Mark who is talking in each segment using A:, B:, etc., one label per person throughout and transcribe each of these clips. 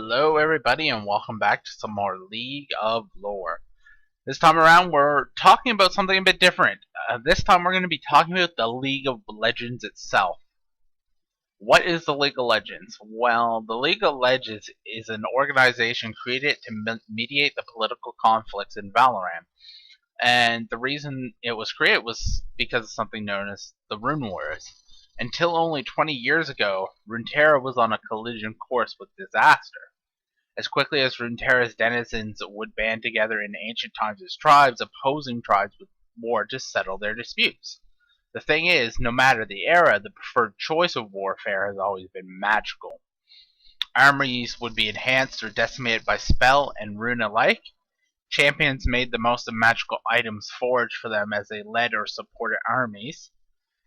A: Hello everybody and welcome back to some more League of Lore. This time around we're talking about something a bit different. This time we're going to be talking about the League of Legends itself. What is the League of Legends? Well, the League of Legends is an organization created to mediate the political conflicts in Valorant. And the reason it was created was because of something known as the Rune Wars. Until only 20 years ago, Runeterra was on a collision course with disaster. As quickly as Runeterra's denizens would band together in ancient times as tribes, opposing tribes would war to settle their disputes. The thing is, no matter the era, the preferred choice of warfare has always been magical. Armies would be enhanced or decimated by spell and rune alike. Champions made the most of magical items forged for them as they led or supported armies.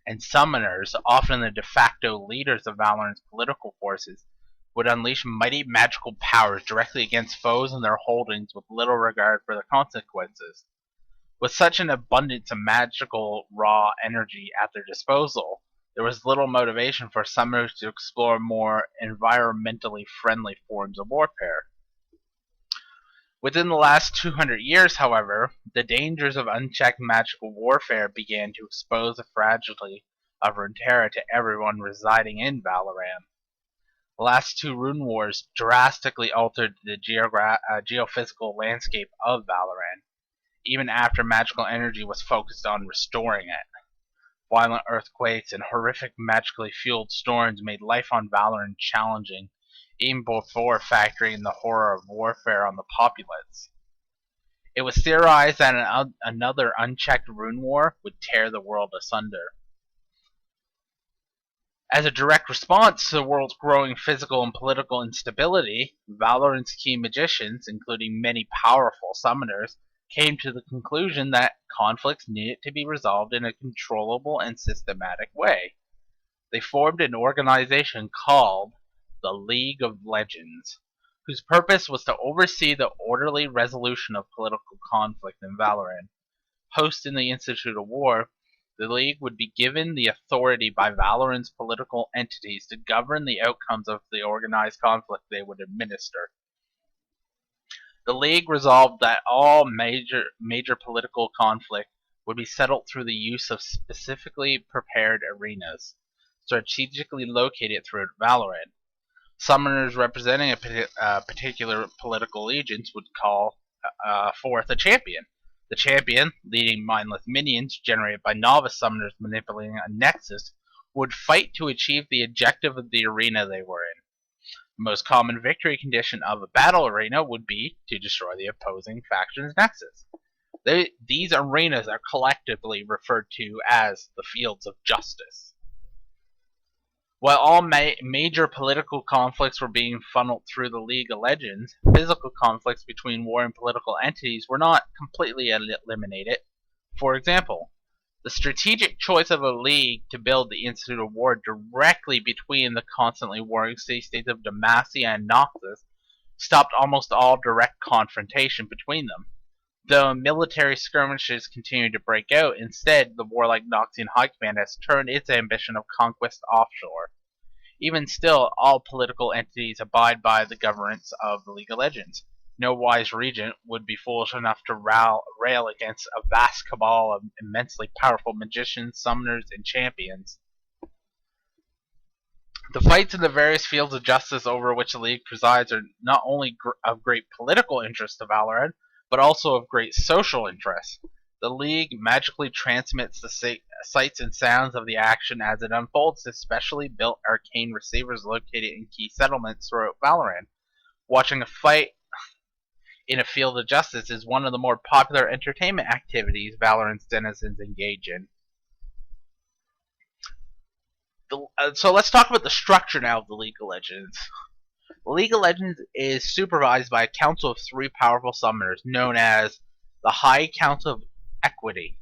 A: And summoners, often the de facto leaders of Valorant's political forces, would unleash mighty magical powers directly against foes and their holdings with little regard for the consequences. With such an abundance of magical raw energy at their disposal, there was little motivation for summoners to explore more environmentally friendly forms of warfare. Within the last 200 years, however, the dangers of unchecked magical warfare began to expose the fragility of Runeterra to everyone residing in Valorant. The last two Rune Wars drastically altered the geophysical landscape of Valorant, even after magical energy was focused on restoring it. Violent earthquakes and horrific magically fueled storms made life on Valorant challenging, even before factoring in the horror of warfare on the populace. It was theorized that another unchecked Rune War would tear the world asunder. As a direct response to the world's growing physical and political instability, Valorant's key magicians, including many powerful summoners, came to the conclusion that conflicts needed to be resolved in a controllable and systematic way. They formed an organization called the League of Legends, whose purpose was to oversee the orderly resolution of political conflict in Valorant. Hosting the Institute of War, the League would be given the authority by Valorant's political entities to govern the outcomes of the organized conflict they would administer. The League resolved that all major political conflict would be settled through the use of specifically prepared arenas, strategically located throughout Valorant. Summoners representing a particular political allegiance would call forth a champion. The champion, leading mindless minions generated by novice summoners manipulating a nexus, would fight to achieve the objective of the arena they were in. The most common victory condition of a battle arena would be to destroy the opposing faction's nexus. These arenas are collectively referred to as the Fields of Justice. While all major political conflicts were being funneled through the League of Legends, physical conflicts between warring political entities were not completely eliminated. For example, the strategic choice of a league to build the Institute of War directly between the constantly warring city-states of Demacia and Noxus stopped almost all direct confrontation between them. Though military skirmishes continued to break out, instead the warlike Noxian High Command has turned its ambition of conquest offshore. Even still, all political entities abide by the governance of the League of Legends. No wise regent would be foolish enough to rail against a vast cabal of immensely powerful magicians, summoners, and champions. The fights in the various fields of justice over which the League presides are not only of great political interest to Valorant, but also of great social interest. The League magically transmits the sights and sounds of the action as it unfolds to specially built arcane receivers located in key settlements throughout Valorant. Watching a fight in a field of justice is one of the more popular entertainment activities Valorant's denizens engage in. So let's talk about the structure now of the League of Legends. The League of Legends is supervised by a council of 3 powerful summoners known as the High Council of Equity.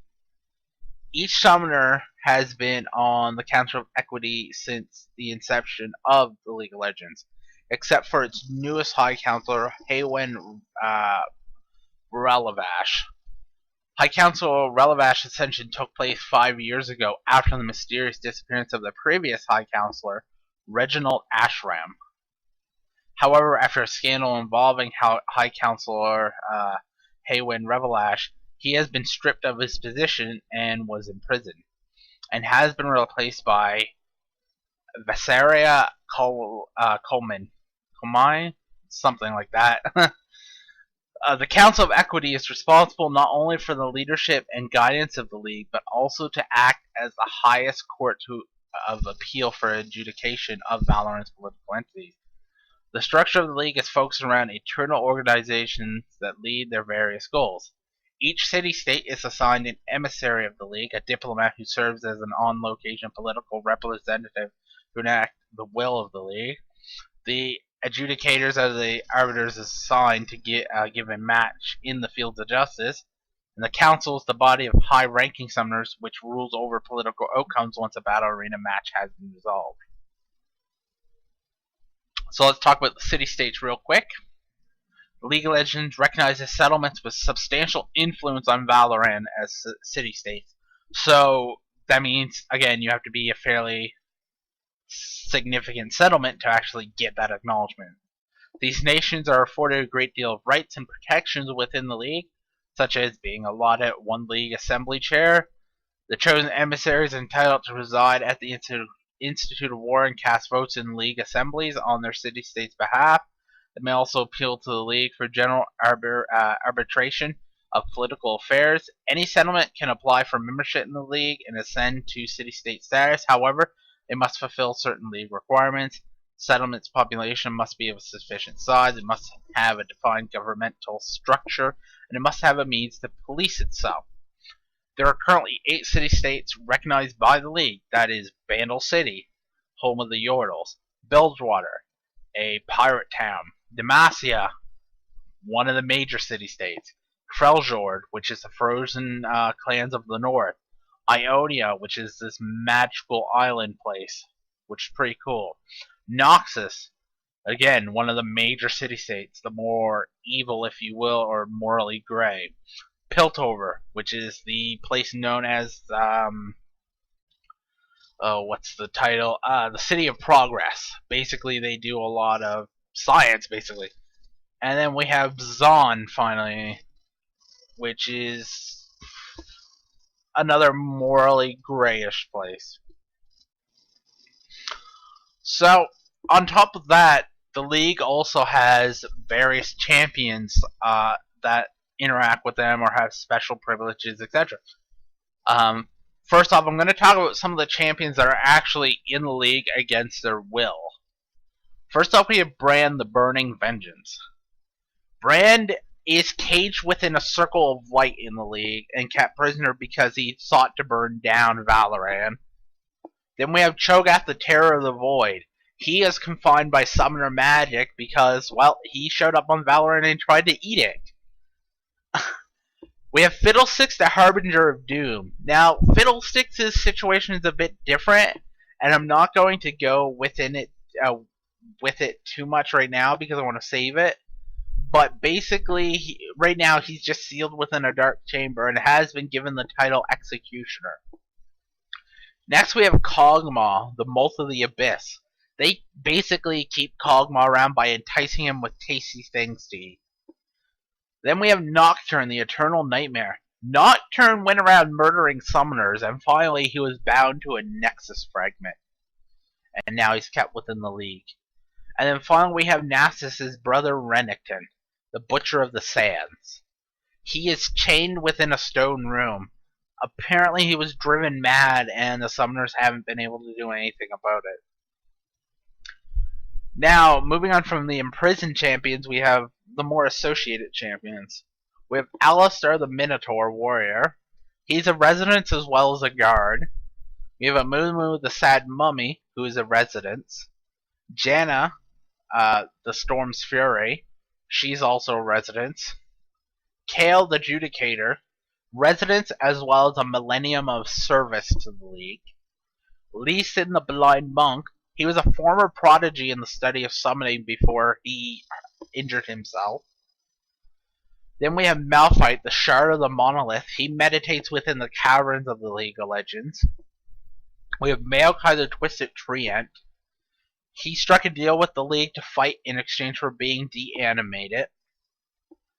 A: Each summoner has been on the Council of Equity since the inception of the League of Legends, except for its newest High Councilor, Haywen Relavash. High Council Relavash's ascension took place 5 years ago after the mysterious disappearance of the previous High Councilor, Reginald Ashram. However, after a scandal involving High Counselor Haywin Revelash, he has been stripped of his position and was imprisoned, and has been replaced by Vasaria Coleman, something like that. The Council of Equity is responsible not only for the leadership and guidance of the League, but also to act as the highest court of appeal for adjudication of Valorant's political entities. The structure of the League is focused around internal organizations that lead their various goals. Each city-state is assigned an emissary of the League, a diplomat who serves as an on-location political representative who enact the will of the League. The adjudicators are the arbiters assigned to give a match in the fields of justice, and the Council is the body of high-ranking summoners which rules over political outcomes once a battle arena match has been resolved. So let's talk about the city-states real quick. The League of Legends recognizes settlements with substantial influence on Valorant as city-states. So that means, again, you have to be a fairly significant settlement to actually get that acknowledgement. These nations are afforded a great deal of rights and protections within the League, such as being allotted one League Assembly Chair. The chosen emissary is entitled to reside at the Institute of War and cast votes in League assemblies on their city-state's behalf. They may also appeal to the League for general arbitration of political affairs. Any settlement can apply for membership in the League and ascend to city-state status. However, it must fulfill certain League requirements. Settlement's population must be of a sufficient size, it must have a defined governmental structure, and it must have a means to police itself. There are currently 8 city-states recognized by the League, that is Vandal City, home of the Yordles, Bilgewater, a pirate town, Demacia, one of the major city-states, Kreljord, which is the frozen clans of the north, Ionia, which is this magical island place, which is pretty cool, Noxus, again, one of the major city-states, the more evil, if you will, or morally gray, Piltover, which is the place known as, what's the title? The City of Progress. Basically, they do a lot of science, basically. And then we have Zon, finally, which is another morally grayish place. So, on top of that, the League also has various champions that interact with them or have special privileges, etc. First off, I'm going to talk about some of the champions that are actually in the League against their will. First off, we have Brand the Burning Vengeance. Brand is caged within a circle of light in the League and kept prisoner because he sought to burn down Valorant. Then we have Cho'gath the Terror of the Void. He is confined by summoner magic because, well, he showed up on Valorant and tried to eat it. We have Fiddlesticks the Harbinger of Doom. Now, Fiddlesticks' situation is a bit different, and I'm not going to go with it too much right now because I want to save it. But basically, right now he's just sealed within a dark chamber and has been given the title Executioner. Next we have Kog'maw, the Moth of the Abyss. They basically keep Kog'Maw around by enticing him with tasty things to eat. Then we have Nocturne, the Eternal Nightmare. Nocturne went around murdering summoners, and finally he was bound to a Nexus fragment. And now he's kept within the League. And then finally we have Nasus' brother Renekton, the Butcher of the Sands. He is chained within a stone room. Apparently he was driven mad, and the summoners haven't been able to do anything about it. Now, moving on from the imprisoned champions, we have the more associated champions. We have Alistar the Minotaur Warrior. He's a residence as well as a guard. We have Amumu the Sad Mummy, who is a residence. Janna, the Storm's Fury. She's also a residence. Kale the Judicator. Residence as well as a millennium of service to the League. Lee Sin the Blind Monk. He was a former prodigy in the study of summoning before he injured himself. Then we have Malphite, the Shard of the Monolith. He meditates within the caverns of the League of Legends. We have Maokai the Twisted Treant. He struck a deal with the League to fight in exchange for being deanimated.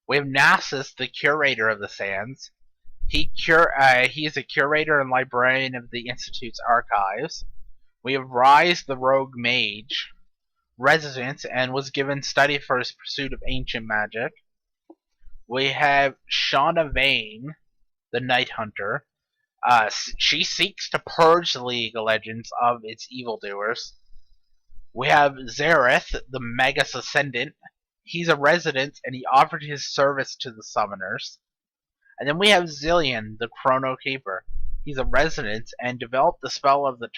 A: We have Nasus, the curator of the Sands. He is a curator and librarian of the Institute's archives. We have Rise, the rogue mage, resident, and was given study for his pursuit of ancient magic. We have Shauna Vane, the Night Hunter. She seeks to purge the League of Legends of its evildoers. We have Zareth, the Magus Ascendant. He's a resident, and he offered his service to the Summoners. And then we have Zillion, the Chrono Keeper. He's a resident and developed the spell of the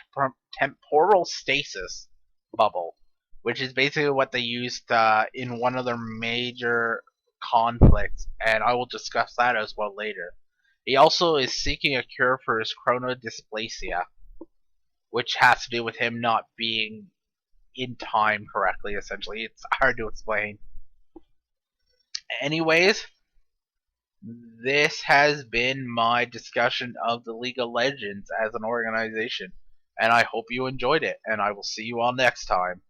A: temporal stasis bubble, which is basically what they used in one of their major conflicts, and I will discuss that as well later. He also is seeking a cure for his chronodysplasia, which has to do with him not being in time correctly, essentially. It's hard to explain. Anyways, this has been my discussion of the League of Legends as an organization, and I hope you enjoyed it, and I will see you all next time.